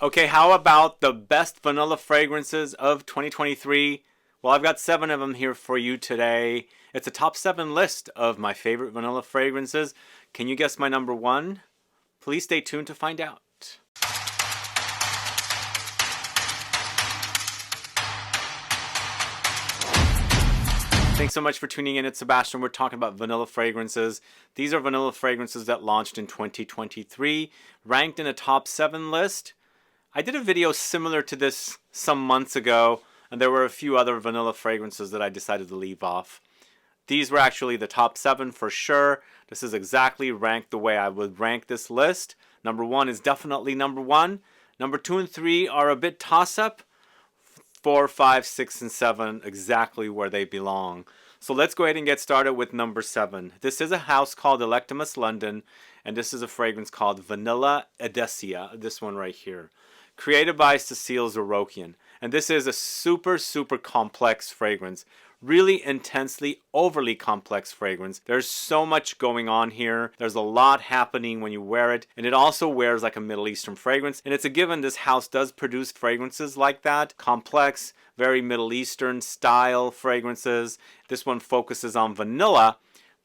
Okay, how about the best vanilla fragrances of 2023? Well, I've got 7 of them here for you today. It's a top 7 list of my favorite vanilla fragrances. Can you guess my number 1? Please stay tuned to find out. Thanks so much for tuning in. It's Sebastian. We're talking about vanilla fragrances. These are vanilla fragrances that launched in 2023, ranked in a top 7 list. I did a video similar to this some months ago, and there were a few other vanilla fragrances that I decided to leave off. These were actually the top 7 for sure. This is exactly ranked the way I would rank this list. Number 1 is definitely number 1. Number 2 and 3 are a bit toss-up. 4, 5, 6, and 7 exactly where they belong. So let's go ahead and get started with number 7. This is a house called ELECTIMUSS London, and this is a fragrance called Vanilla EDESIA, this one right here. Created by Cecile Zarokian. And this is a super complex fragrance. Really intensely, overly complex fragrance. There's so much going on here. There's a lot happening when you wear it. And it also wears like a Middle Eastern fragrance. And it's a given this house does produce fragrances like that. Complex, very Middle Eastern style fragrances. This one focuses on vanilla.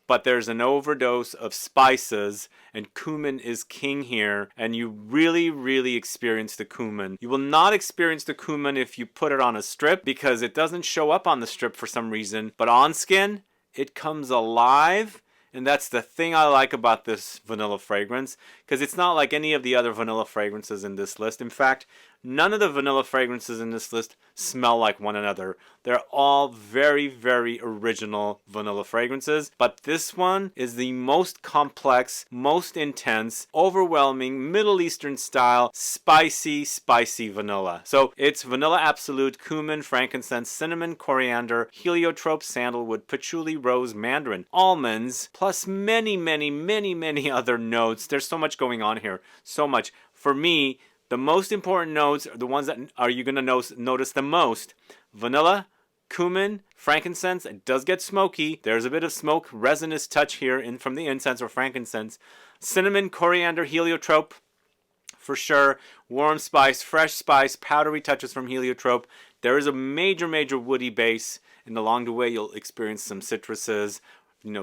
But there's an overdose of spices, and cumin is king here, and you really experience the cumin. You will not experience the cumin if you put it on a strip, because it doesn't show up on the strip for some reason, but on skin, it comes alive. And that's the thing I like about this vanilla fragrance, because it's not like any of the other vanilla fragrances in this list. In fact, none of the vanilla fragrances in this list smell like one another. They're all very original vanilla fragrances, but this one is the most complex, most intense, overwhelming, Middle Eastern style, spicy vanilla. So it's vanilla absolute, cumin, frankincense, cinnamon, coriander, heliotrope, sandalwood, patchouli, rose, mandarin, almonds, plus many other notes. There's so much going on here. So much. For me, the most important notes are the ones that are you going to notice the most. Vanilla, cumin, frankincense. It does get smoky. There's a bit of smoke, resinous touch here from the incense or frankincense. Cinnamon, coriander, heliotrope. For sure. Warm spice, fresh spice, powdery touches from heliotrope. There is a major woody base. And along the way, you'll experience some citruses,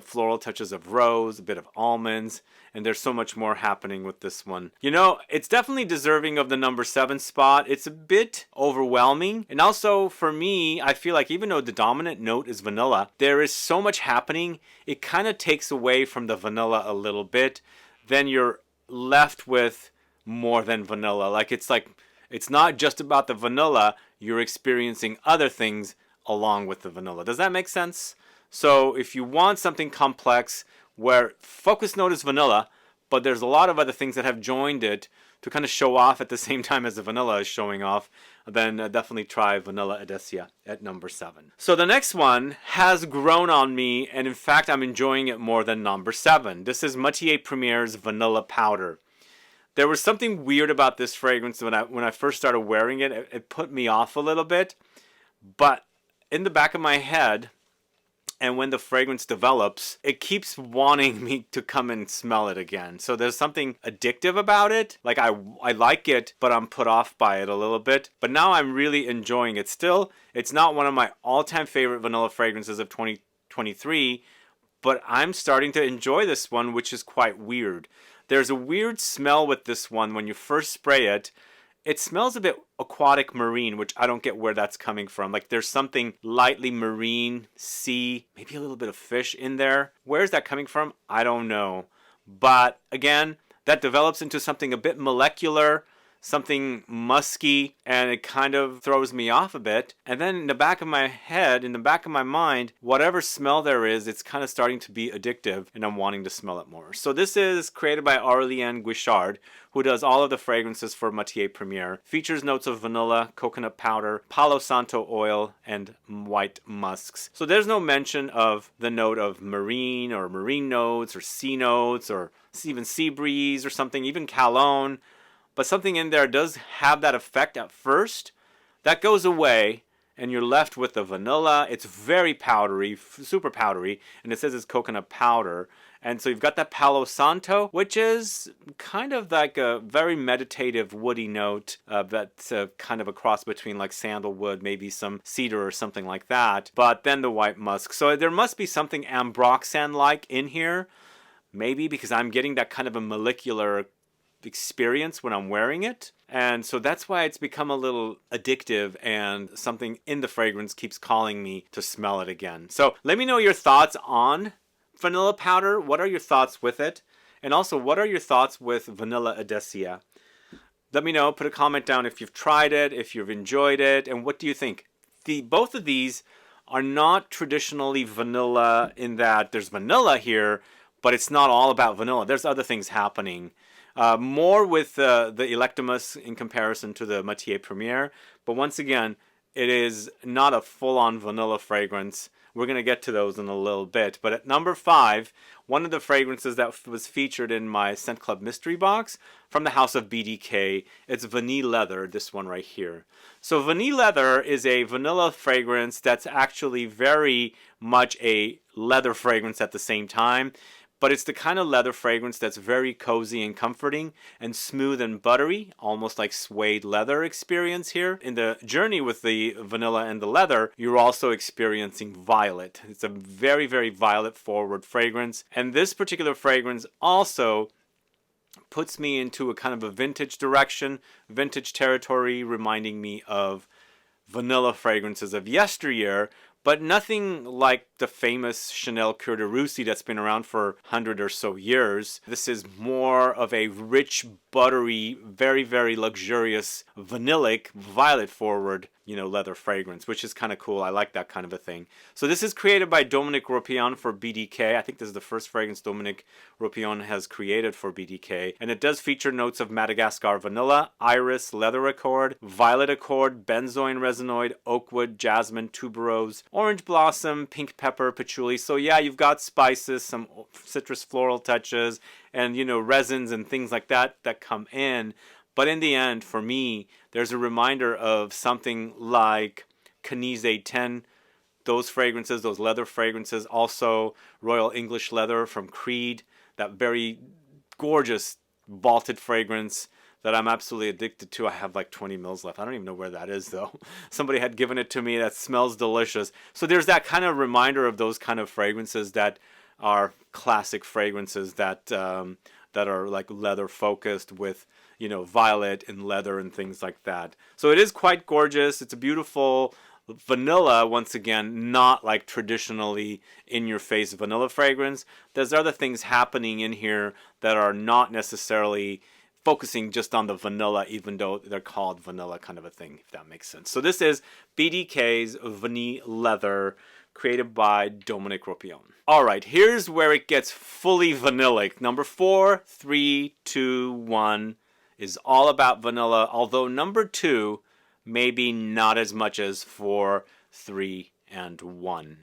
floral touches of rose, a bit of almonds, and there's so much more happening with this one. It's definitely deserving of the number 7 spot. It's a bit overwhelming, and also for me, I feel like even though the dominant note is vanilla, there is so much happening, it kind of takes away from the vanilla a little bit. Then you're left with more than vanilla. It's not just about the vanilla, you're experiencing other things along with the vanilla. Does that make sense? So if you want something complex where focus note is vanilla, but there's a lot of other things that have joined it to kind of show off at the same time as the vanilla is showing off, then definitely try Vanilla EDESIA at number 7. So the next one has grown on me, and in fact I'm enjoying it more than number 7. This is MATIERE Premier's Vanilla Powder. There was something weird about this fragrance when I first started wearing it. It put me off a little bit, but in the back of my head, and when the fragrance develops, it keeps wanting me to come and smell it again. So there's something addictive about it. Like I like it, but I'm put off by it a little bit. But now I'm really enjoying it. Still, it's not one of my all-time favorite vanilla fragrances of 2023, but I'm starting to enjoy this one, which is quite weird. There's a weird smell with this one when you first spray it. It smells a bit aquatic marine, which I don't get where that's coming from. Like there's something lightly marine, sea, maybe a little bit of fish in there. Where's that coming from? I don't know. But again, that develops into something a bit molecular, something musky, and it kind of throws me off a bit. And then in the back of my head, in the back of my mind, whatever smell there is, it's kind of starting to be addictive, and I'm wanting to smell it more. So this is created by Aurelien Guichard, who does all of the fragrances for MATIERE Premiere. Features notes of vanilla, coconut powder, Palo Santo oil, and white musks. So there's no mention of the note of marine or marine notes or sea notes or even sea breeze or something, even cologne. But something in there does have that effect at first. That goes away, and you're left with the vanilla. It's very powdery, super powdery, and it says it's coconut powder. And so you've got that Palo Santo, which is kind of like a very meditative woody note that's kind of a cross between like sandalwood, maybe some cedar or something like that. But then the white musk. So there must be something ambroxan-like in here, maybe because I'm getting that kind of a molecular experience when I'm wearing it. And so that's why it's become a little addictive, and something in the fragrance keeps calling me to smell it again. So let me know your thoughts on vanilla powder. What are your thoughts with it? And also, what are your thoughts with vanilla EDESIA? Let me know. Put a comment down if you've tried it, if you've enjoyed it, and what do you think? Both of these are not traditionally vanilla in that there's vanilla here, but it's not all about vanilla. There's other things happening. More with the ELECTIMUSS in comparison to the MATIERE Premiere. But once again, it is not a full-on vanilla fragrance. We're going to get to those in a little bit. But at number 5, one of the fragrances that was featured in my Scent Club mystery box from the house of BDK, it's Vanille Leather, this one right here. So Vanille Leather is a vanilla fragrance that's actually very much a leather fragrance at the same time. But it's the kind of leather fragrance that's very cozy and comforting and smooth and buttery, almost like suede leather experience here. In the journey with the vanilla and the leather, you're also experiencing violet. It's a very, very violet forward fragrance. And this particular fragrance also puts me into a kind of a vintage direction, vintage territory, reminding me of vanilla fragrances of yesteryear, but nothing like the famous Chanel Cœur de Russie that's been around for 100 or so years. This is more of a rich, buttery, very, very luxurious, vanillic, violet-forward, leather fragrance, which is kind of cool. I like that kind of a thing. So this is created by Dominique Ropion for BDK. I think this is the first fragrance Dominique Ropion has created for BDK. And it does feature notes of Madagascar vanilla, iris, leather accord, violet accord, benzoin resinoid, oakwood, jasmine, tuberose, orange blossom, pink pepper, patchouli. So yeah, you've got spices, some citrus floral touches, and resins and things like that come in. But in the end, for me, there's a reminder of something like Canise 10, those fragrances, those leather fragrances. Also, Royal English Leather from Creed, that very gorgeous vaulted fragrance that I'm absolutely addicted to. I have like 20 mils left. I don't even know where that is, though. Somebody had given it to me. That smells delicious. So there's that kind of reminder of those kind of fragrances that are classic fragrances that are like leather focused with violet and leather and things like that. So it is quite gorgeous. It's a beautiful vanilla, once again, not like traditionally in-your-face vanilla fragrance. There's other things happening in here that are not necessarily focusing just on the vanilla, even though they're called vanilla kind of a thing, if that makes sense. So this is BDK's Vanille Leather, created by Dominique Ropion. Alright, here's where it gets fully vanillic. Number 4, 3, 2, 1 is all about vanilla, although number 2 maybe not as much as 4, 3, and 1.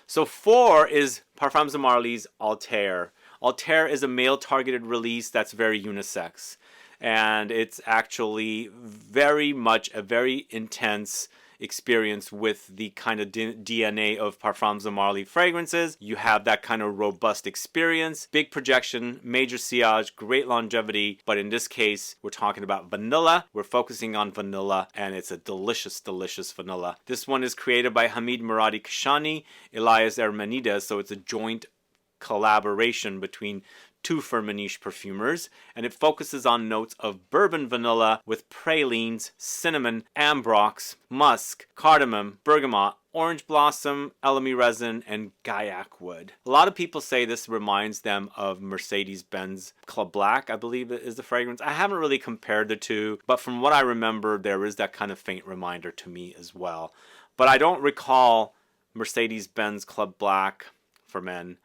So 4 is Parfums de Marly's ALTHAIR. ALTHAIR is a male-targeted release that's very unisex. And it's actually very much a very intense experience with the kind of DNA of Parfums de Marly fragrances. You have that kind of robust experience, big projection, major sillage, great longevity, but in this case, we're talking about vanilla. We're focusing on vanilla, and it's a delicious, delicious vanilla. This one is created by Hamid Merati-Kashani, Elias Hermanides, so it's a joint collaboration between two Firmenich perfumers, and it focuses on notes of bourbon vanilla with pralines, cinnamon, ambrox, musk, cardamom, bergamot, orange blossom, elemi resin, and gaiac wood. A lot of people say this reminds them of Mercedes-Benz Club Black, I believe is the fragrance. I haven't really compared the two, but from what I remember, there is that kind of faint reminder to me as well. But I don't recall Mercedes-Benz Club Black for men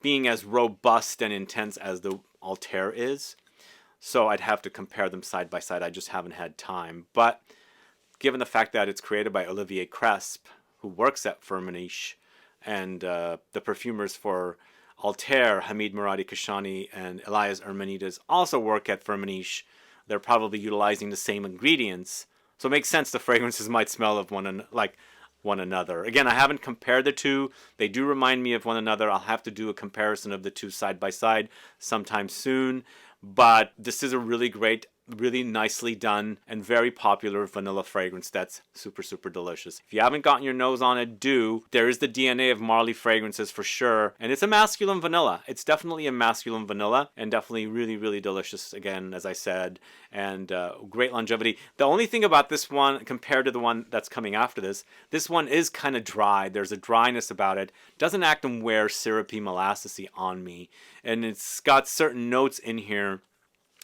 being as robust and intense as the ALTHAIR is. So I'd have to compare them side by side. I just haven't had time. But given the fact that it's created by Olivier Cresp, who works at Firmenich, and the perfumers for ALTHAIR, Hamid Merati-Kashani and Elias Hermanides, also work at Firmenich, they're probably utilizing the same ingredients. So it makes sense the fragrances might smell of one and like one another. Again, I haven't compared the two. They do remind me of one another. I'll have to do a comparison of the two side by side sometime soon. But this is a really great, really nicely done and very popular vanilla fragrance that's super, super delicious. If you haven't gotten your nose on it, do. There is the DNA of Marley fragrances for sure. And it's a masculine vanilla. It's definitely a masculine vanilla and definitely really, really delicious again, as I said, and great longevity. The only thing about this one compared to the one that's coming after this one is kind of dry. There's a dryness about it. Doesn't act and wear syrupy molassesy on me. And it's got certain notes in here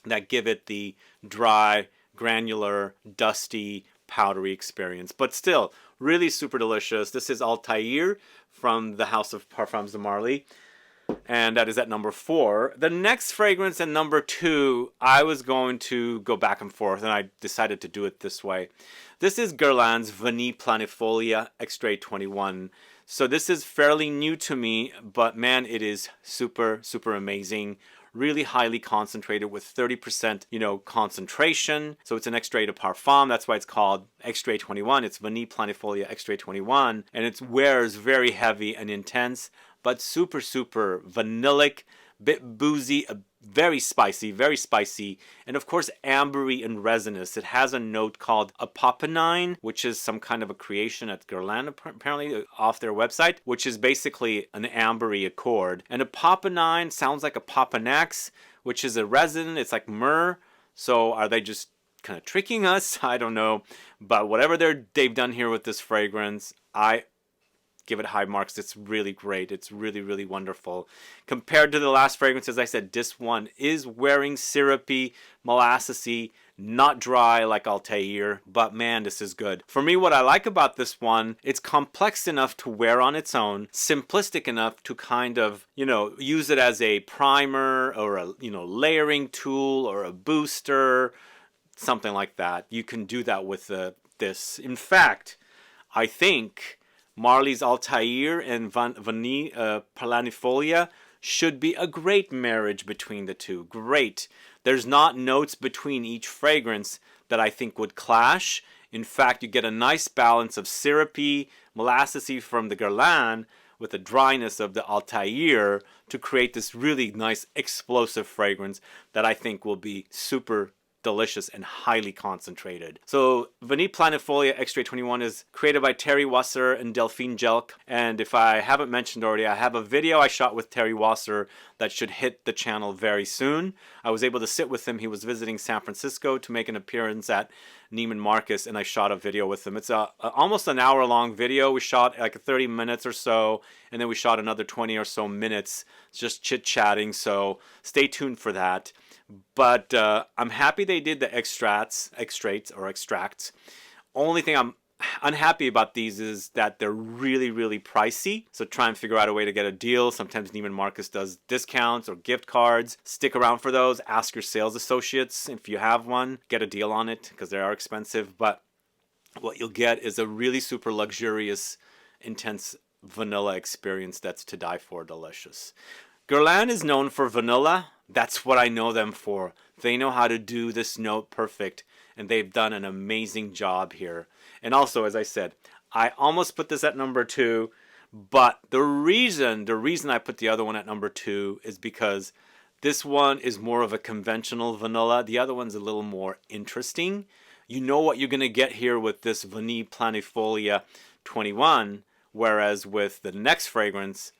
that give it the dry, granular, dusty, powdery experience. But still, really super delicious. This is ALTHAIR from the House of Parfums de Marly. And that is at number 4. The next fragrance at number 2, I was going to go back and forth, and I decided to do it this way. This is Guerlain's Vanille Planifolia Extrait 21. So this is fairly new to me, but man, it is super, super amazing. Really highly concentrated with 30%, concentration. So it's an extrait de parfum. That's why it's called Extrait 21. It's Vanille Planifolia Extrait 21. And it wears very heavy and intense, but super, super vanillic, bit boozy, very spicy, and of course ambery and resinous. It has a note called apopanine, which is some kind of a creation at Guerlain, apparently, off their website, which is basically an ambery accord. And apopanine sounds like a Papanax, which is a resin. It's like myrrh. So are they just kind of tricking us? I don't know. But whatever they've done here with this fragrance, I give it high marks. It's really great. It's really, really wonderful. Compared to the last fragrance, as I said, this one is wearing syrupy, molassesy, not dry like ALTHAIR, but man, this is good. For me, what I like about this one, it's complex enough to wear on its own, simplistic enough to kind of, use it as a primer or a, layering tool or a booster, something like that. You can do that with this. In fact, I think Marley's ALTHAIR and Vanille Planifolia should be a great marriage between the two. Great. There's not notes between each fragrance that I think would clash. In fact, you get a nice balance of syrupy, molassesy from the Guerlain with the dryness of the ALTHAIR to create this really nice explosive fragrance that I think will be super delicious and highly concentrated. So Vanille Planifolia Extrait 21 is created by Terry Wasser and Delphine Jelk. And if I haven't mentioned already, I have a video I shot with Terry Wasser that should hit the channel very soon. I was able to sit with him. He was visiting San Francisco to make an appearance at Neiman Marcus, and I shot a video with him. It's almost an hour-long video. We shot like 30 minutes or so, and then we shot another 20 or so minutes just chit-chatting, so stay tuned for that. But I'm happy they did the extracts. Only thing I'm unhappy about these is that they're really, really pricey. So try and figure out a way to get a deal. Sometimes Neiman Marcus does discounts or gift cards. Stick around for those. Ask your sales associates if you have one. Get a deal on it because they are expensive. But what you'll get is a really super luxurious, intense vanilla experience that's to die for delicious. Guerlain is known for vanilla. That's what I know them for. They know how to do this note perfect, and they've done an amazing job here. And also, as I said, I almost put this at number 2, but the reason I put the other one at number 2 is because this one is more of a conventional vanilla. The other one's a little more interesting. You know what you're going to get here with this Vanille Planifolia 21, whereas with the next fragrance,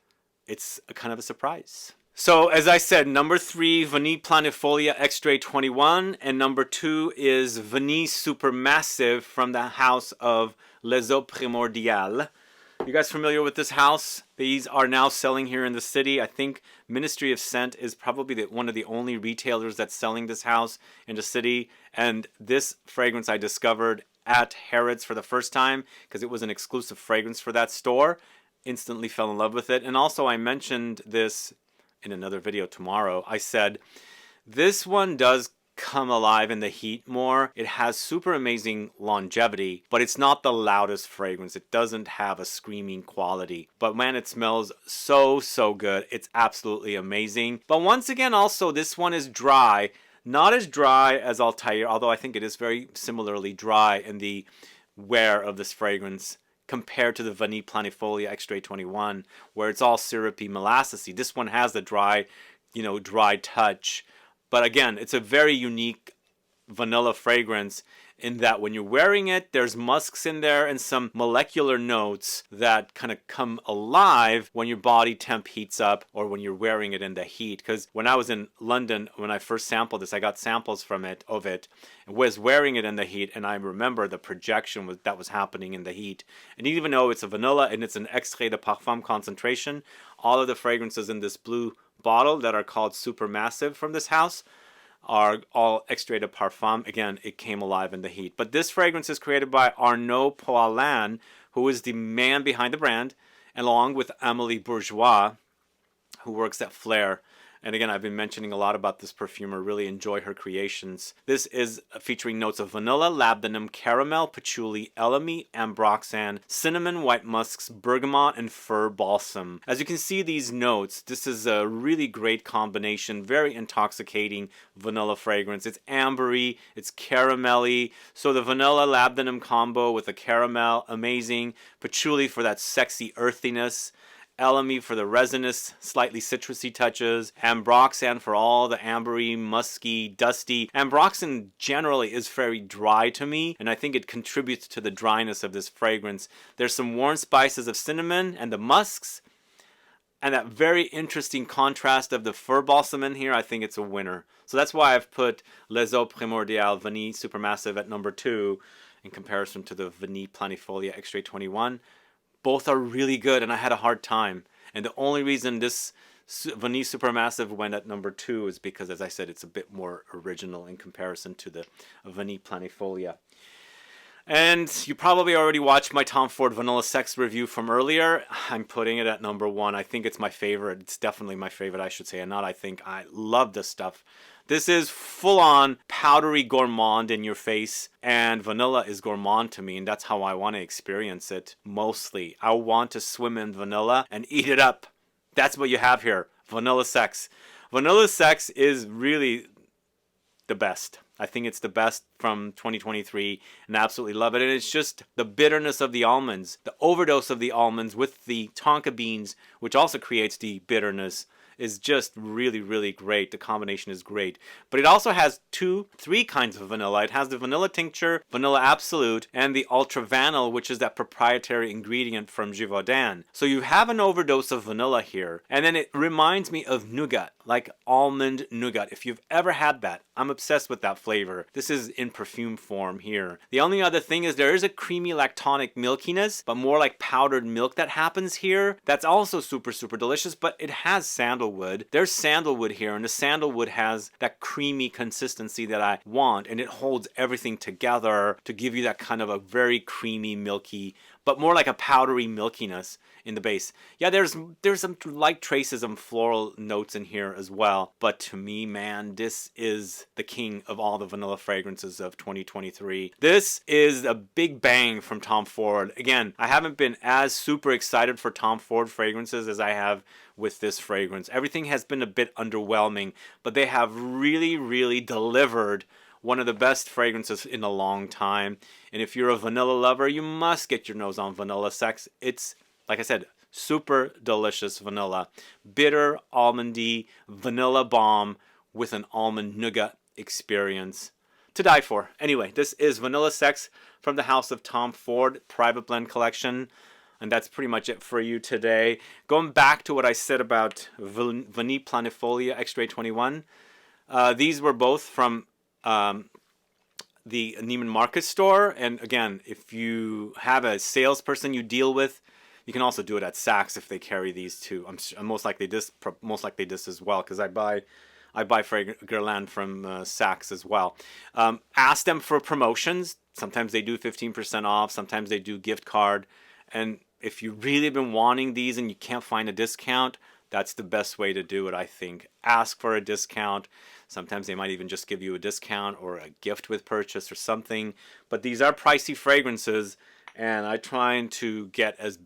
it's a kind of a surprise. So, as I said, number 3, Vanille Planifolia Extrait 21, and number 2 is Vanille Supermassive from the house of Les Eaux Primordiales. You guys familiar with this house? These are now selling here in the city. I think Ministry of Scent is probably one of the only retailers that's selling this house in the city. And this fragrance I discovered at Harrods for the first time because it was an exclusive fragrance for that store. Instantly fell in love with it. And also I mentioned this in another video tomorrow. I said this one does come alive in the heat more. It has super amazing longevity, but it's not the loudest fragrance. It doesn't have a screaming quality. But man, it smells so good. It's absolutely amazing. But once again, also this one is dry. Not as dry as ALTHAIR, although I think it is very similarly dry in the wear of this fragrance compared to the Vanille Planifolia Extrait 21, where it's all syrupy, molassesy. This one has the dry, dry touch. But again, it's a very unique vanilla fragrance in that when you're wearing it, there's musks in there and some molecular notes that kind of come alive when your body temp heats up or when you're wearing it in the heat. Because when I was in London, when I first sampled this, I got samples of it, and was wearing it in the heat, and I remember the projection that was happening in the heat. And even though it's a vanilla and it's an extrait de parfum concentration, all of the fragrances in this blue bottle that are called Supermassive from this house are all extrait de parfum. Again, it came alive in the heat. But this fragrance is created by Arnaud Poilin, who is the man behind the brand, along with Amélie Bourgeois, who works at Flair. And again, I've been mentioning a lot about this perfumer. Really enjoy her creations. This is featuring notes of vanilla, labdanum, caramel, patchouli, elemi, ambroxan, cinnamon, white musks, bergamot, and fir balsam. As you can see these notes, this is a really great combination. Very intoxicating vanilla fragrance. It's ambery, it's caramelly. So the vanilla labdanum combo with the caramel, amazing. Patchouli for that sexy earthiness. Elemi for the resinous, slightly citrusy touches. Ambroxan for all the ambery, musky, dusty. Ambroxan generally is very dry to me, and I think it contributes to the dryness of this fragrance. There's some warm spices of cinnamon and the musks, and that very interesting contrast of the fir balsam in here. I think it's a winner. So that's why I've put Les Eaux Primordiales Vanille Supermassive at number 2 in comparison to the Vanille Planifolia Extrait 21. Both are really good, and I had a hard time. And the only reason this Vanille Supermassive went at number 2 is because, as I said, it's a bit more original in comparison to the Vanille Planifolia. And you probably already watched my Tom Ford Vanilla Sex review from earlier. I'm putting it at number 1. I think it's my favorite. It's definitely my favorite, I should say. And not I think. I love this stuff. This is full-on powdery gourmand in your face, and vanilla is gourmand to me, and that's how I want to experience it mostly. I want to swim in vanilla and eat it up. That's what you have here, Vanilla Sex. Vanilla Sex is really the best. I think it's the best from 2023, and I absolutely love it. And it's just the bitterness of the almonds, the overdose of the almonds with the tonka beans, which also creates the bitterness, is just really, really great. The combination is great. But it also has 3 kinds of vanilla. It has the vanilla tincture, vanilla absolute, and the ultra vanille, which is that proprietary ingredient from Givaudan. So you have an overdose of vanilla here. And then it reminds me of nougat, like almond nougat. If you've ever had that, I'm obsessed with that flavor. This is in perfume form here. The only other thing is there is a creamy lactonic milkiness, but more like powdered milk that happens here. That's also super, super delicious, but it has sandalwood. There's sandalwood here, and the sandalwood has that creamy consistency that I want, and it holds everything together to give you that kind of a very creamy, milky, but more like a powdery milkiness in the base. Yeah, there's some light traces of floral notes in here as well, but to me, man, this is the king of all the vanilla fragrances of 2023. This is a big bang from Tom Ford. Again, I haven't been as super excited for Tom Ford fragrances as I have with this fragrance. Everything has been a bit underwhelming, but they have really, really delivered one of the best fragrances in a long time. And if you're a vanilla lover, you must get your nose on Vanilla Sex. It's, like I said, super delicious vanilla. Bitter, almondy, vanilla bomb with an almond nougat experience to die for. Anyway, this is Vanilla Sex from the House of Tom Ford Private Blend Collection. And that's pretty much it for you today. Going back to what I said about Vanille Planifolia Extrait 21. These were both from the Neiman Marcus store. And again, if you have a salesperson you deal with, you can also do it at Saks if they carry these too. I'm most likely this as well, because I buy Guerlain from Saks as well. Ask them for promotions. Sometimes they do 15% off. Sometimes they do gift card. And if you've really been wanting these and you can't find a discount, that's the best way to do it, I think. Ask for a discount. Sometimes they might even just give you a discount or a gift with purchase or something. But these are pricey fragrances, and I'm trying to get as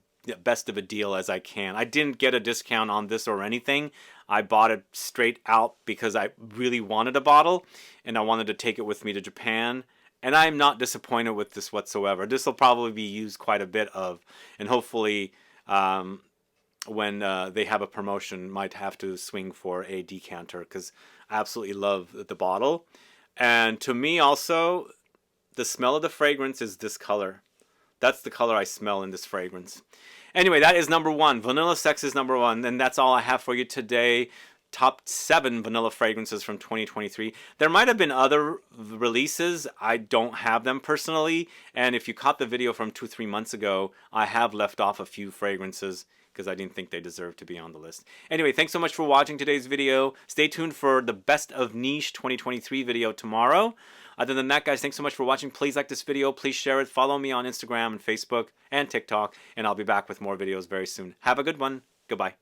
best of a deal as I can. I didn't get a discount on this or anything. I bought it straight out because I really wanted a bottle, and I wanted to take it with me to Japan. And I'm not disappointed with this whatsoever. This will probably be used quite a bit of, and hopefully when they have a promotion, might have to swing for a decanter, because I absolutely love the bottle. And to me also, the smell of the fragrance is this color. That's the color I smell in this fragrance. Anyway, that is number 1. Vanilla Sex is number 1. And that's all I have for you today. Top 7 vanilla fragrances from 2023. There might have been other releases. I don't have them personally. And if you caught the video from 2-3 months ago, I have left off a few fragrances because I didn't think they deserved to be on the list. Anyway, thanks so much for watching today's video. Stay tuned for the Best of Niche 2023 video tomorrow. Other than that, guys, thanks so much for watching. Please like this video. Please share it. Follow me on Instagram and Facebook and TikTok. And I'll be back with more videos very soon. Have a good one. Goodbye.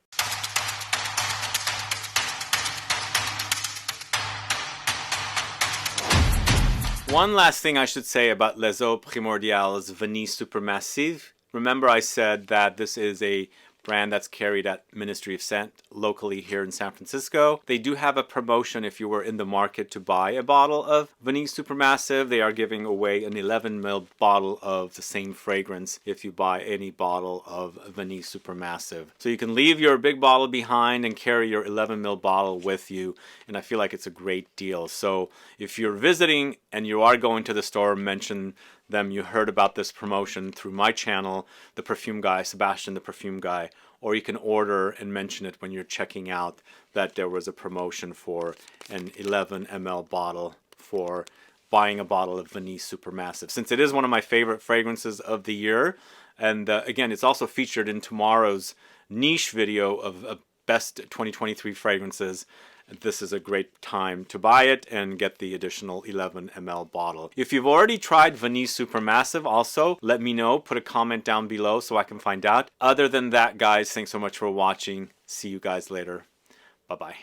One last thing I should say about Les Eaux Primordiales Vanille Supermassive. Remember I said that this is a brand that's carried at Ministry of Scent locally here in San Francisco. They do have a promotion if you were in the market to buy a bottle of Vanille Supermassive. They are giving away an 11 ml bottle of the same fragrance if you buy any bottle of Vanille Supermassive. So you can leave your big bottle behind and carry your 11 ml bottle with you, and I feel like it's a great deal. So if you're visiting and you are going to the store, mention them you heard about this promotion through my channel, The Perfume Guy, Sebastian the Perfume Guy, or you can order and mention it when you're checking out that there was a promotion for an 11 ml bottle for buying a bottle of Vanille Supermassive. Since it is one of my favorite fragrances of the year, and again, it's also featured in tomorrow's niche video of best 2023 fragrances. This is a great time to buy it and get the additional 11 ml bottle. If you've already tried Vanille Supermassive also, let me know. Put a comment down below so I can find out. Other than that, guys, thanks so much for watching. See you guys later. Bye-bye.